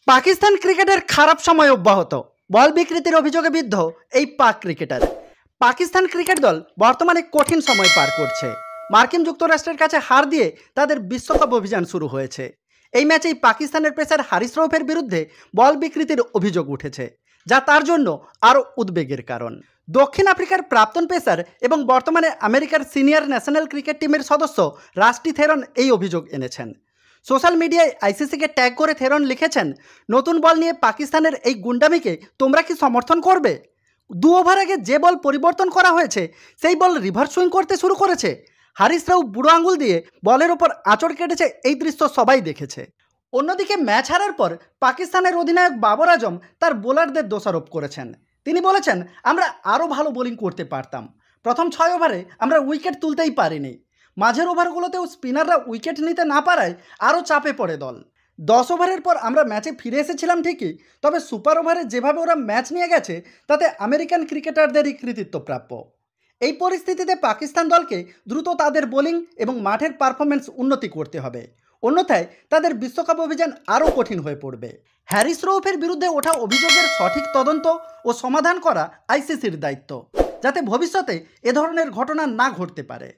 পাকিস্তান ক্রিকেটের খারাপ সময় অব্যাহত। বল বিকৃতির অভিযোগে বিদ্ধ এই পাক ক্রিকেটার। পাকিস্তান ক্রিকেট দল বর্তমানে কঠিন সময় পার করছে। মার্কিন যুক্তরাষ্ট্রের কাছে হার দিয়ে তাদের বিশ্বকাপ অভিযান শুরু হয়েছে। এই ম্যাচেই পাকিস্তানের পেসার হারিস রৌফের বিরুদ্ধে বল বিকৃতির অভিযোগ উঠেছে, যা তার জন্য আরও উদ্বেগের কারণ। দক্ষিণ আফ্রিকার প্রাক্তন পেসার এবং বর্তমানে আমেরিকার সিনিয়র ন্যাশনাল ক্রিকেট টিমের সদস্য রাস্টি থেরন এই অভিযোগ এনেছেন। সোশ্যাল মিডিয়ায় আইসিসিকে ট্যাগ করে থেরন লিখেছেন, নতুন বল নিয়ে পাকিস্তানের এই গুন্ডামিকে তোমরা কি সমর্থন করবে? 2 ওভার আগে যে বল পরিবর্তন করা হয়েছে সেই বল রিভার্স সুইং করতে শুরু করেছে। হারিস রাউফ বুড়ো আঙুল দিয়ে বলের ওপর আঁচড় কেটেছে, এই দৃশ্য সবাই দেখেছে। অন্যদিকে ম্যাচ হারার পর পাকিস্তানের অধিনায়ক বাবর আজম তার বোলারদের দোষারোপ করেছেন। তিনি বলেছেন, আমরা আরও ভালো বোলিং করতে পারতাম। প্রথম 6 ওভারে আমরা উইকেট তুলতেই পারিনি। মাঝের ওভারগুলোতেও স্পিনাররা উইকেট নিতে না পারায় আরও চাপে পড়ে দল। 10 ওভারের পর আমরা ম্যাচে ফিরে এসেছিলাম ঠিকই, তবে সুপার ওভারে যেভাবে ওরা ম্যাচ নিয়ে গেছে তাতে আমেরিকান ক্রিকেটারদেরই কৃতিত্ব প্রাপ্য। এই পরিস্থিতিতে পাকিস্তান দলকে দ্রুত তাদের বোলিং এবং মাঠের পারফরমেন্স উন্নতি করতে হবে, অন্যথায় তাদের বিশ্বকাপ অভিযান আরও কঠিন হয়ে পড়বে। হ্যারিস রৌফের বিরুদ্ধে ওঠা অভিযোগের সঠিক তদন্ত ও সমাধান করা আইসিসির দায়িত্ব, যাতে ভবিষ্যতে এ ধরনের ঘটনা না ঘটতে পারে।